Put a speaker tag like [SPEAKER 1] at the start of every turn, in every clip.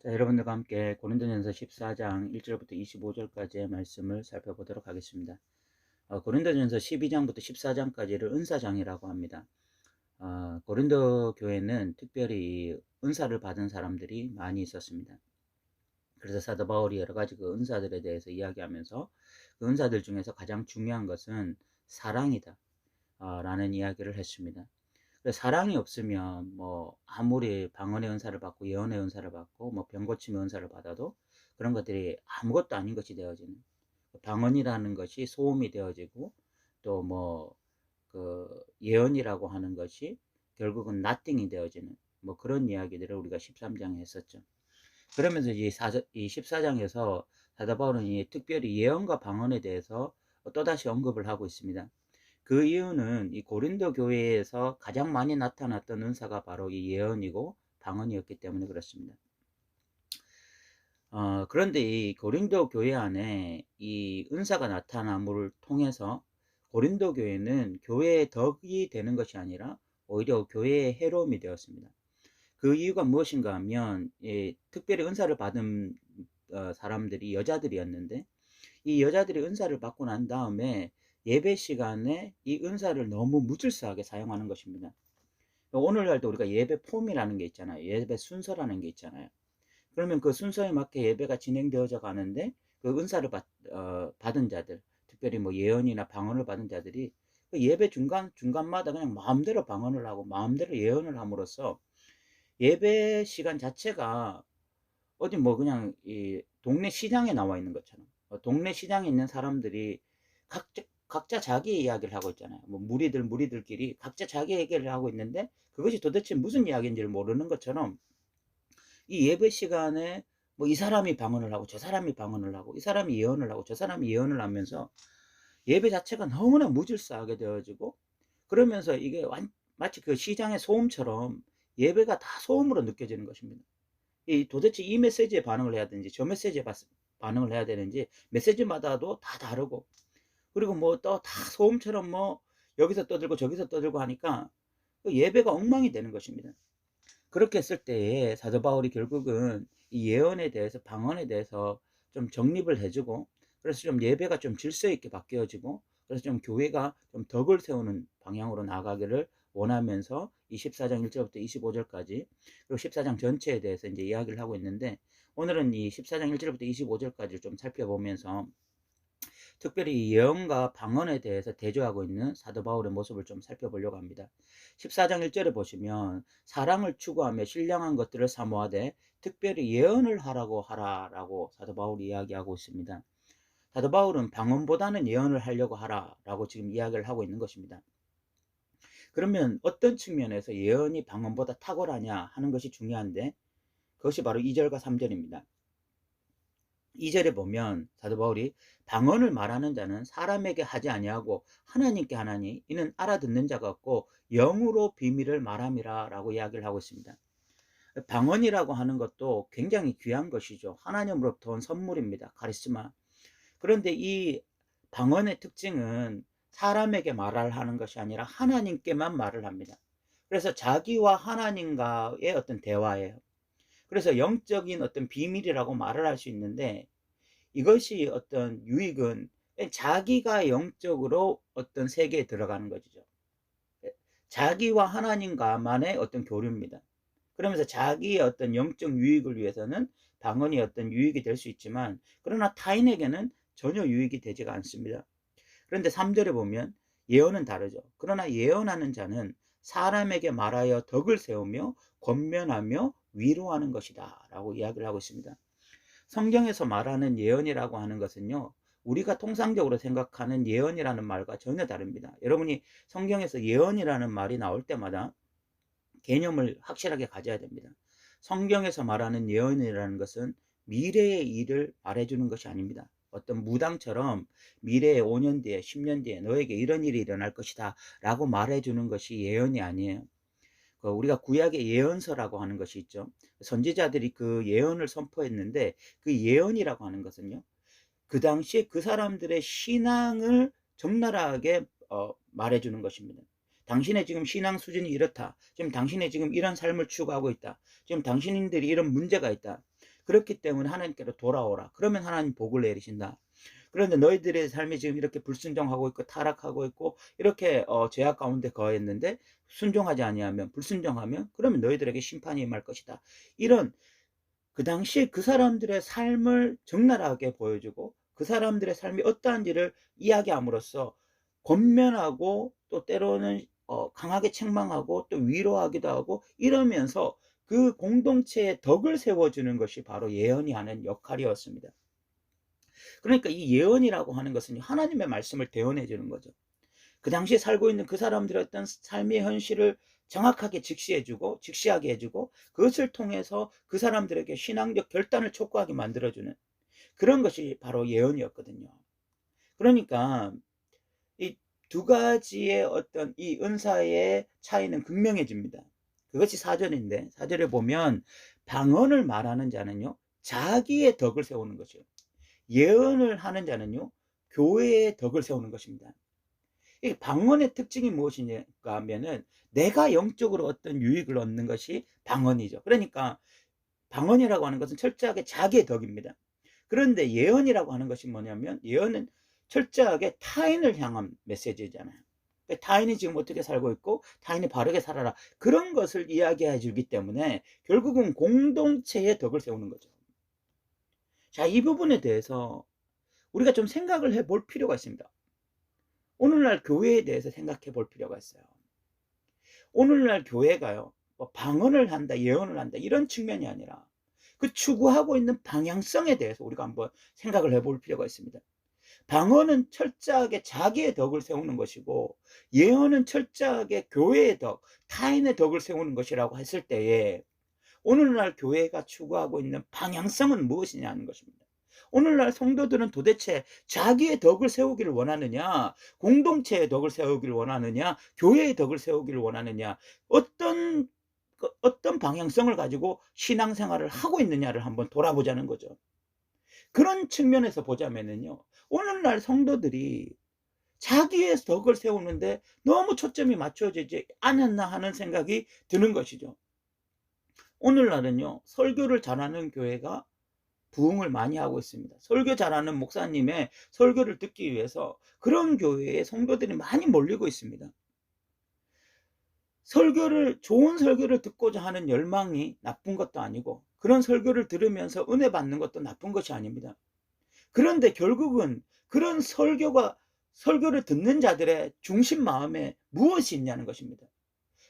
[SPEAKER 1] 자, 여러분들과 함께 고린도전서 14장 1절부터 25절까지의 말씀을 살펴보도록 하겠습니다. 고린도전서 12장부터 14장까지를 은사장이라고 합니다. 고린도 교회는 특별히 은사를 받은 사람들이 많이 있었습니다. 그래서 사도 바울이 여러 가지 그 은사들에 대해서 이야기하면서 그 은사들 중에서 가장 중요한 것은 사랑이다 라는 이야기를 했습니다. 사랑이 없으면 뭐 아무리 방언의 은사를 받고 예언의 은사를 받고 뭐 병고침의 은사를 받아도 그런 것들이 아무것도 아닌 것이 되어지는, 방언이라는 것이 소음이 되어지고 또 뭐 그 예언이라고 하는 것이 결국은 nothing이 되어지는 뭐 그런 이야기들을 우리가 13장에 했었죠. 그러면서 이 14장에서 사도 바울은 특별히 예언과 방언에 대해서 또다시 언급을 하고 있습니다. 그 이유는 이 고린도 교회에서 가장 많이 나타났던 은사가 바로 이 예언이고 방언이었기 때문에 그렇습니다. 그런데 이 고린도 교회 안에 이 은사가 나타남을 통해서 고린도 교회는 교회의 덕이 되는 것이 아니라 오히려 교회의 해로움이 되었습니다. 그 이유가 무엇인가 하면 특별히 은사를 받은 사람들이 여자들이었는데, 이 여자들이 은사를 받고 난 다음에 예배 시간에 이 은사를 너무 무질서하게 사용하는 것입니다. 오늘날도 우리가 예배 폼이라는 게 있잖아요. 예배 순서라는 게 있잖아요. 그러면 그 순서에 맞게 예배가 진행되어져 가는데 그 은사를 받은 자들, 특별히 뭐 예언이나 방언을 받은 자들이 그 예배 중간마다 그냥 마음대로 방언을 하고 마음대로 예언을 함으로써 예배 시간 자체가 어디 뭐 그냥 이 동네 시장에 나와 있는 것처럼, 동네 시장에 있는 사람들이 각자 자기 이야기를 하고 있잖아요. 뭐 무리들끼리 각자 자기 얘기를 하고 있는데 그것이 도대체 무슨 이야기인지를 모르는 것처럼 이 예배 시간에 뭐 이 사람이 방언을 하고 저 사람이 방언을 하고 이 사람이 예언을 하고 저 사람이 예언을 하면서 예배 자체가 너무나 무질서하게 되어지고, 그러면서 이게 마치 그 시장의 소음처럼 예배가 다 소음으로 느껴지는 것입니다. 이 도대체 이 메시지에 반응을 해야 되는지 저 메시지에 반응을 해야 되는지 메시지마다도 다 다르고, 그리고 뭐 또 다 소음처럼 뭐 여기서 떠들고 저기서 떠들고 하니까 그 예배가 엉망이 되는 것입니다. 그렇게 했을 때에 사도 바울이 결국은 이 예언에 대해서 방언에 대해서 좀 정립을 해주고, 그래서 좀 예배가 좀 질서 있게 바뀌어지고, 그래서 좀 교회가 좀 덕을 세우는 방향으로 나가기를 원하면서 이 14장 1절부터 25절까지 그리고 14장 전체에 대해서 이제 이야기를 하고 있는데, 오늘은 이 14장 1절부터 25절까지를 좀 살펴보면서 특별히 예언과 방언에 대해서 대조하고 있는 사도 바울의 모습을 좀 살펴보려고 합니다. 14장 1절에 보시면 사랑을 추구하며 신령한 것들을 사모하되 특별히 예언을 하라고 하라라고 사도 바울이 이야기하고 있습니다. 사도 바울은 방언보다는 예언을 하려고 하라라고 지금 이야기를 하고 있는 것입니다. 그러면 어떤 측면에서 예언이 방언보다 탁월하냐 하는 것이 중요한데, 그것이 바로 2절과 3절입니다. 2절에 보면 사도 바울이 방언을 말하는 자는 사람에게 하지 아니하고 하나님께 하나니 이는 알아듣는 자가 없고 영으로 비밀을 말함이라 라고 이야기를 하고 있습니다. 방언이라고 하는 것도 굉장히 귀한 것이죠. 하나님으로부터 온 선물입니다. 카리스마. 그런데 이 방언의 특징은 사람에게 말을 하는 것이 아니라 하나님께만 말을 합니다. 그래서 자기와 하나님과의 어떤 대화예요. 그래서 영적인 어떤 비밀이라고 말을 할 수 있는데, 이것이 어떤 유익은 자기가 영적으로 어떤 세계에 들어가는 것이죠. 자기와 하나님과만의 어떤 교류입니다. 그러면서 자기의 어떤 영적 유익을 위해서는 방언이 어떤 유익이 될 수 있지만, 그러나 타인에게는 전혀 유익이 되지가 않습니다. 그런데 3절에 보면 예언은 다르죠. 그러나 예언하는 자는 사람에게 말하여 덕을 세우며 권면하며 위로하는 것이다 라고 이야기를 하고 있습니다. 성경에서 말하는 예언이라고 하는 것은요, 우리가 통상적으로 생각하는 예언이라는 말과 전혀 다릅니다. 여러분이 성경에서 예언이라는 말이 나올 때마다 개념을 확실하게 가져야 됩니다. 성경에서 말하는 예언이라는 것은 미래의 일을 말해주는 것이 아닙니다. 어떤 무당처럼 미래의 5년 뒤에 10년 뒤에 너에게 이런 일이 일어날 것이다 라고 말해주는 것이 예언이 아니에요. 우리가 구약의 예언서라고 하는 것이 있죠. 선지자들이 그 예언을 선포했는데, 그 예언이라고 하는 것은요, 그 당시에 그 사람들의 신앙을 적나라하게 말해주는 것입니다. 당신의 지금 신앙 수준이 이렇다. 지금 당신의 지금 이런 삶을 추구하고 있다. 지금 당신들이 이런 문제가 있다. 그렇기 때문에 하나님께로 돌아오라. 그러면 하나님 복을 내리신다. 그런데 너희들의 삶이 지금 이렇게 불순종하고 있고 타락하고 있고 이렇게 죄악 가운데 거했는데 순종하지 아니하면 불순종하면 그러면 너희들에게 심판이 임할 것이다. 이런 그 당시에 그 사람들의 삶을 적나라하게 보여주고 그 사람들의 삶이 어떠한지를 이야기함으로써 권면하고 또 때로는 강하게 책망하고 또 위로하기도 하고 이러면서 그 공동체의 덕을 세워주는 것이 바로 예언이 하는 역할이었습니다. 그러니까 이 예언이라고 하는 것은 하나님의 말씀을 대언해 주는 거죠. 그 당시에 살고 있는 그 사람들의 어떤 삶의 현실을 정확하게 직시하게 해 주고 그것을 통해서 그 사람들에게 신앙적 결단을 촉구하게 만들어 주는 그런 것이 바로 예언이었거든요. 그러니까 이 두 가지의 어떤 이 은사의 차이는 극명해집니다. 그것이 4절인데 4절에 보면 방언을 말하는 자는요 자기의 덕을 세우는 것이요. 예언을 하는 자는요 교회의 덕을 세우는 것입니다. 이 방언의 특징이 무엇이냐 하면은 내가 영적으로 어떤 유익을 얻는 것이 방언이죠. 그러니까 방언이라고 하는 것은 철저하게 자기의 덕입니다. 그런데 예언이라고 하는 것이 뭐냐면 예언은 철저하게 타인을 향한 메시지잖아요. 그러니까 타인이 지금 어떻게 살고 있고 타인이 바르게 살아라 그런 것을 이야기해 주기 때문에 결국은 공동체의 덕을 세우는 거죠. 자, 이 부분에 대해서 우리가 좀 생각을 해볼 필요가 있습니다. 오늘날 교회에 대해서 생각해 볼 필요가 있어요. 오늘날 교회가요, 뭐 방언을 한다, 예언을 한다, 이런 측면이 아니라 그 추구하고 있는 방향성에 대해서 우리가 한번 생각을 해볼 필요가 있습니다. 방언은 철저하게 자기의 덕을 세우는 것이고, 예언은 철저하게 교회의 덕, 타인의 덕을 세우는 것이라고 했을 때에, 오늘날 교회가 추구하고 있는 방향성은 무엇이냐는 것입니다. 오늘날 성도들은 도대체 자기의 덕을 세우기를 원하느냐, 공동체의 덕을 세우기를 원하느냐, 교회의 덕을 세우기를 원하느냐, 어떤 방향성을 가지고 신앙생활을 하고 있느냐를 한번 돌아보자는 거죠. 그런 측면에서 보자면은요, 오늘날 성도들이 자기의 덕을 세우는데 너무 초점이 맞춰지지 않았나 하는 생각이 드는 것이죠. 오늘날은요, 설교를 잘하는 교회가 부흥을 많이 하고 있습니다. 설교 잘하는 목사님의 설교를 듣기 위해서 그런 교회에 성도들이 많이 몰리고 있습니다. 좋은 설교를 듣고자 하는 열망이 나쁜 것도 아니고 그런 설교를 들으면서 은혜 받는 것도 나쁜 것이 아닙니다. 그런데 결국은 그런 설교를 듣는 자들의 중심 마음에 무엇이 있냐는 것입니다.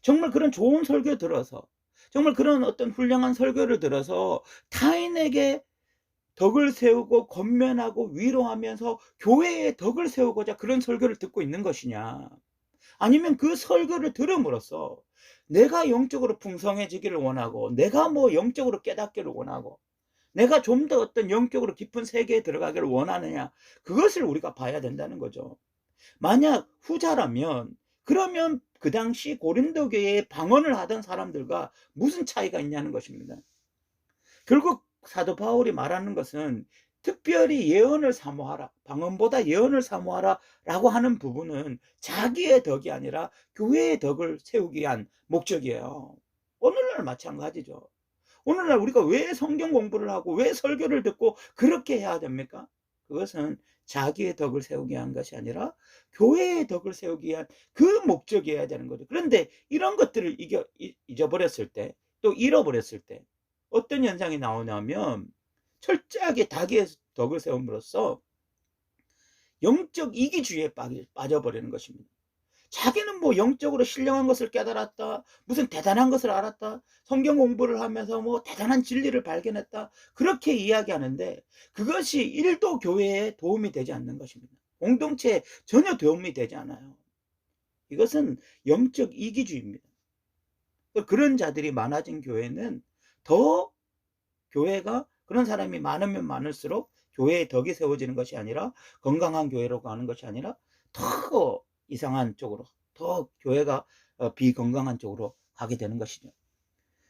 [SPEAKER 1] 정말 그런 좋은 설교 들어서 정말 그런 어떤 훌륭한 설교를 들어서 타인에게 덕을 세우고 권면하고 위로하면서 교회의 덕을 세우고자 그런 설교를 듣고 있는 것이냐, 아니면 그 설교를 들음으로써 내가 영적으로 풍성해지기를 원하고 내가 뭐 영적으로 깨닫기를 원하고 내가 좀 더 어떤 영적으로 깊은 세계에 들어가기를 원하느냐, 그것을 우리가 봐야 된다는 거죠. 만약 후자라면 그러면 그 당시 고린도 교회에 방언을 하던 사람들과 무슨 차이가 있냐는 것입니다. 결국 사도 바울이 말하는 것은 특별히 예언을 사모하라, 방언보다 예언을 사모하라 라고 하는 부분은 자기의 덕이 아니라 교회의 덕을 세우기 위한 목적이에요. 오늘날 마찬가지죠. 오늘날 우리가 왜 성경 공부를 하고 왜 설교를 듣고 그렇게 해야 됩니까? 그것은 자기의 덕을 세우기 위한 것이 아니라 교회의 덕을 세우기 위한 그 목적이어야 되는 거죠. 그런데 이런 것들을 잊어버렸을 때, 또 잃어버렸을 때 어떤 현상이 나오냐면 철저하게 자기의 덕을 세움으로써 영적 이기주의에 빠져버리는 것입니다. 자기는 뭐 영적으로 신령한 것을 깨달았다, 무슨 대단한 것을 알았다, 성경 공부를 하면서 뭐 대단한 진리를 발견했다, 그렇게 이야기하는데 그것이 1도 교회에 도움이 되지 않는 것입니다. 공동체에 전혀 도움이 되지 않아요. 이것은 영적 이기주의입니다. 그런 자들이 많아진 교회는 더 교회가 그런 사람이 많으면 많을수록 교회의 덕이 세워지는 것이 아니라 건강한 교회로 가는 것이 아니라 더 이상한 쪽으로, 더 교회가 비건강한 쪽으로 가게 되는 것이죠.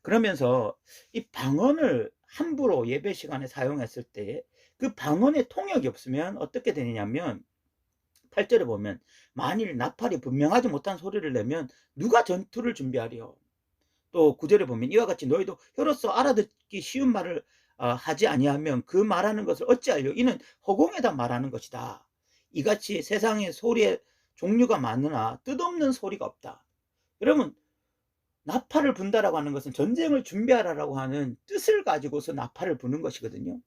[SPEAKER 1] 그러면서 이 방언을 함부로 예배 시간에 사용했을 때 그 방언의 통역이 없으면 어떻게 되느냐면 8절에 보면 만일 나팔이 분명하지 못한 소리를 내면 누가 전투를 준비하리요. 또 9절에 보면 이와 같이 너희도 혀로서 알아듣기 쉬운 말을 하지 아니하면 그 말하는 것을 어찌하려 이는 허공에다 말하는 것이다. 이같이 세상에 소리의 종류가 많으나 뜻없는 소리가 없다. 여러분, 나팔을 분다라고 하는 것은 전쟁을 준비하라라고 하는 뜻을 가지고서 나팔을 부는 것이거든요.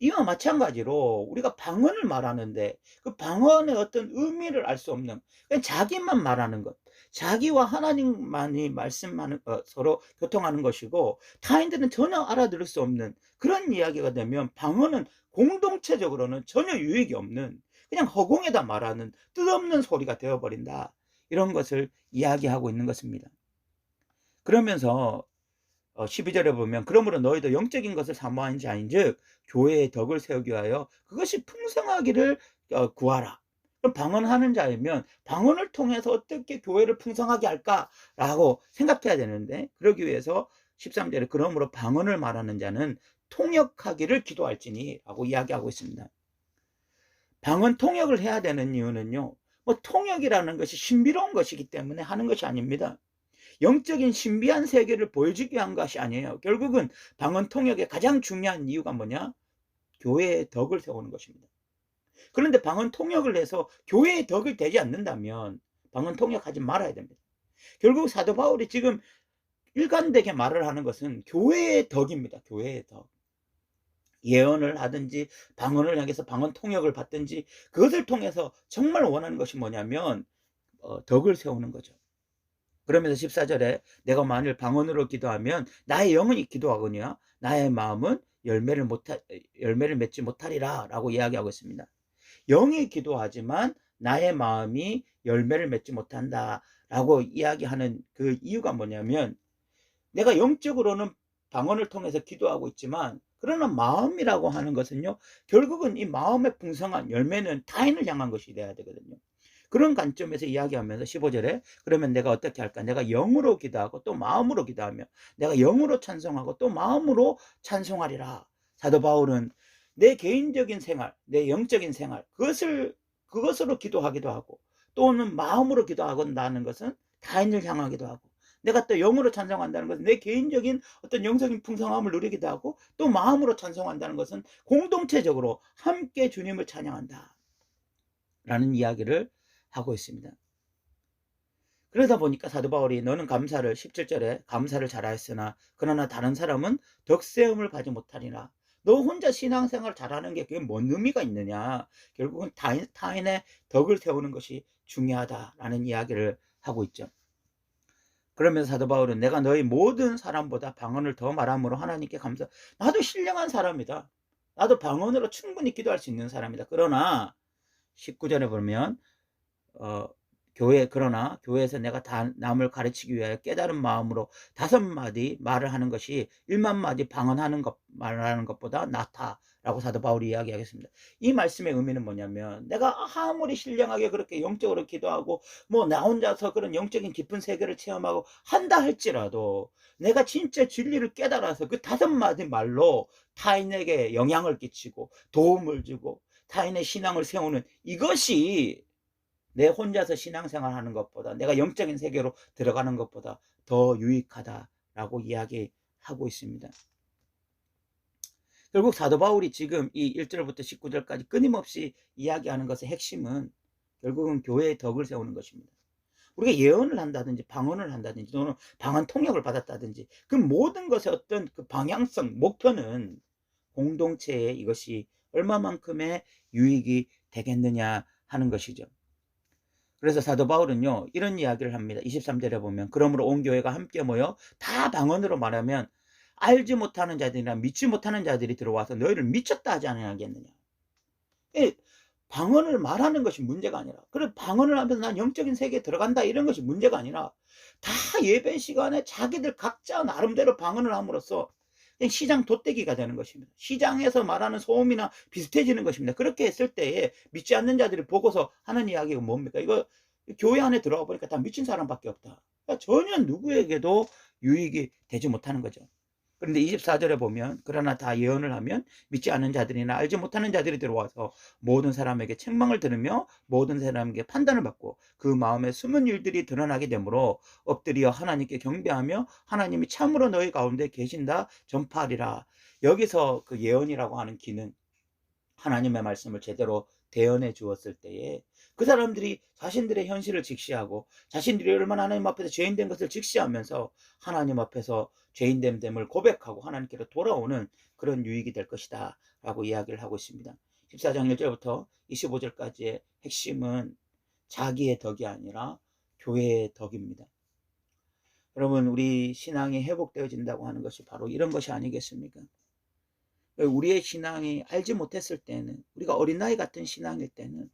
[SPEAKER 1] 이와 마찬가지로 우리가 방언을 말하는데 그 방언의 어떤 의미를 알 수 없는, 그냥 자기만 말하는 것, 자기와 하나님만이 말씀하는 서로 교통하는 것이고 타인들은 전혀 알아들을 수 없는 그런 이야기가 되면 방언은 공동체적으로는 전혀 유익이 없는, 그냥 허공에다 말하는 뜻없는 소리가 되어 버린다. 이런 것을 이야기하고 있는 것입니다. 그러면서 12절에 보면 그러므로 너희도 영적인 것을 사모하는 자인즉 교회의 덕을 세우기 위하여 그것이 풍성하기를 구하라. 그럼 방언하는 자이면 방언을 통해서 어떻게 교회를 풍성하게 할까라고 생각해야 되는데, 그러기 위해서 13절에 그러므로 방언을 말하는 자는 통역하기를 기도할지니라고 이야기하고 있습니다. 방언 통역을 해야 되는 이유는요, 뭐 통역이라는 것이 신비로운 것이기 때문에 하는 것이 아닙니다. 영적인 신비한 세계를 보여주기 위한 것이 아니에요. 결국은 방언 통역의 가장 중요한 이유가 뭐냐? 교회의 덕을 세우는 것입니다. 그런데 방언 통역을 해서 교회의 덕을 되지 않는다면 방언 통역하지 말아야 됩니다. 결국 사도 바울이 지금 일관되게 말을 하는 것은 교회의 덕입니다. 교회의 덕. 예언을 하든지 방언을 향해서 방언 통역을 받든지 그것을 통해서 정말 원하는 것이 뭐냐면 덕을 세우는 거죠. 그러면서 14절에 내가 만일 방언으로 기도하면 나의 영혼이 기도하거니와 나의 마음은 열매를 맺지 못하리라 라고 이야기하고 있습니다. 영이 기도하지만 나의 마음이 열매를 맺지 못한다 라고 이야기하는 그 이유가 뭐냐면, 내가 영적으로는 방언을 통해서 기도하고 있지만 그러나 마음이라고 하는 것은요, 결국은 이 마음의 풍성한 열매는 타인을 향한 것이 돼야 되거든요. 그런 관점에서 이야기하면서 15절에 그러면 내가 어떻게 할까? 내가 영으로 기도하고 또 마음으로 기도하며 내가 영으로 찬송하고 또 마음으로 찬송하리라. 사도 바울은 내 개인적인 생활, 내 영적인 생활, 그것으로 기도하기도 하고 또는 마음으로 기도하는다는 것은 타인을 향하기도 하고, 내가 또 영으로 찬송한다는 것은 내 개인적인 어떤 영적인 풍성함을 누리기도 하고, 또 마음으로 찬송한다는 것은 공동체적으로 함께 주님을 찬양한다 라는 이야기를 하고 있습니다. 그러다 보니까 사도 바울이 너는 17절에 감사를 잘하였으나 그러나 다른 사람은 덕세움을 가지 못하리라. 너 혼자 신앙생활 잘하는 게 그게 뭔 의미가 있느냐. 결국은 타인의 덕을 세우는 것이 중요하다라는 이야기를 하고 있죠. 그러면서 사도 바울은 내가 너희 모든 사람보다 방언을 더 말함으로 하나님께 감사. 나도 신령한 사람이다. 나도 방언으로 충분히 기도할 수 있는 사람이다. 그러나 19절에 보면 그러나 교회에서 내가 남을 가르치기 위하여 깨달은 마음으로 5마디 말을 하는 것이 1만마디 말하는 것보다 낫다라고 사도 바울이 이야기하겠습니다. 이 말씀의 의미는 뭐냐면, 내가 아무리 신령하게 그렇게 영적으로 기도하고 뭐 나 혼자서 그런 영적인 깊은 세계를 체험하고 한다 할지라도 내가 진짜 진리를 깨달아서 그 5마디 말로 타인에게 영향을 끼치고 도움을 주고 타인의 신앙을 세우는 이것이 내 혼자서 신앙생활 하는 것보다, 내가 영적인 세계로 들어가는 것보다 더 유익하다라고 이야기하고 있습니다. 결국 사도 바울이 지금 이 1절부터 19절까지 끊임없이 이야기하는 것의 핵심은 결국은 교회의 덕을 세우는 것입니다. 우리가 예언을 한다든지 방언을 한다든지 또는 방언 통역을 받았다든지 그 모든 것의 어떤 그 방향성, 목표는 공동체에 이것이 얼마만큼의 유익이 되겠느냐 하는 것이죠. 그래서 사도 바울은요 이런 이야기를 합니다. 23절에 보면 그러므로 온 교회가 함께 모여 다 방언으로 말하면 알지 못하는 자들이나 믿지 못하는 자들이 들어와서 너희를 미쳤다 하지 아니하겠느냐. 방언을 말하는 것이 문제가 아니라, 그래 방언을 하면서 난 영적인 세계에 들어간다 이런 것이 문제가 아니라, 다 예배 시간에 자기들 각자 나름대로 방언을 함으로써 시장 돗대기가 되는 것입니다. 시장에서 말하는 소음이나 비슷해지는 것입니다. 그렇게 했을 때에 믿지 않는 자들이 보고서 하는 이야기가 뭡니까? 이거 교회 안에 들어가 보니까 다 미친 사람밖에 없다. 그러니까 전혀 누구에게도 유익이 되지 못하는 거죠. 그런데 24절에 보면 그러나 다 예언을 하면 믿지 않는 자들이나 알지 못하는 자들이 들어와서 모든 사람에게 책망을 들으며 모든 사람에게 판단을 받고 그 마음에 숨은 일들이 드러나게 되므로 엎드려 하나님께 경배하며 하나님이 참으로 너희 가운데 계신다 전파하리라. 여기서 그 예언이라고 하는 기능, 하나님의 말씀을 제대로 대언해 주었을 때에 그 사람들이 자신들의 현실을 직시하고 자신들이 얼마나 하나님 앞에서 죄인된 것을 직시하면서 하나님 앞에서 죄인됨 됨을 고백하고 하나님께로 돌아오는 그런 유익이 될 것이다 라고 이야기를 하고 있습니다. 14장 1절부터 25절까지의 핵심은 자기의 덕이 아니라 교회의 덕입니다. 여러분, 우리 신앙이 회복되어진다고 하는 것이 바로 이런 것이 아니겠습니까? 우리의 신앙이 알지 못했을 때는, 우리가 어린아이 같은 신앙일 때는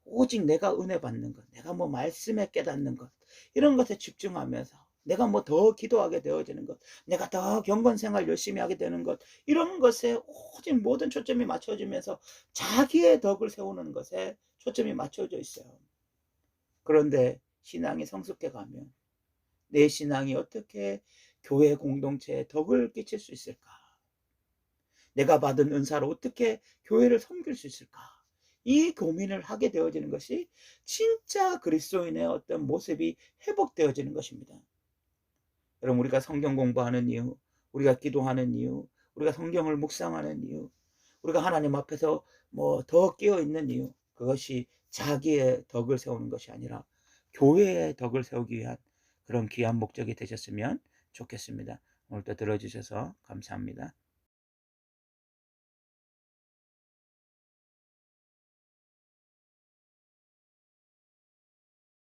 [SPEAKER 1] 오직 내가 은혜 받는 것, 내가 뭐 말씀에 깨닫는 것, 이런 것에 집중하면서 내가 뭐 더 기도하게 되어지는 것, 내가 더 경건 생활 열심히 하게 되는 것, 이런 것에 오직 모든 초점이 맞춰지면서 자기의 덕을 세우는 것에 초점이 맞춰져 있어요. 그런데 신앙이 성숙해 가면 내 신앙이 어떻게 교회 공동체에 덕을 끼칠 수 있을까? 내가 받은 은사로 어떻게 교회를 섬길 수 있을까? 이 고민을 하게 되어지는 것이 진짜 그리스도인의 어떤 모습이 회복되어지는 것입니다. 여러분, 우리가 성경 공부하는 이유, 우리가 기도하는 이유, 우리가 성경을 묵상하는 이유, 우리가 하나님 앞에서 뭐 더 끼어 있는 이유, 그것이 자기의 덕을 세우는 것이 아니라 교회의 덕을 세우기 위한 그런 귀한 목적이 되셨으면 좋겠습니다. 오늘도 들어주셔서 감사합니다.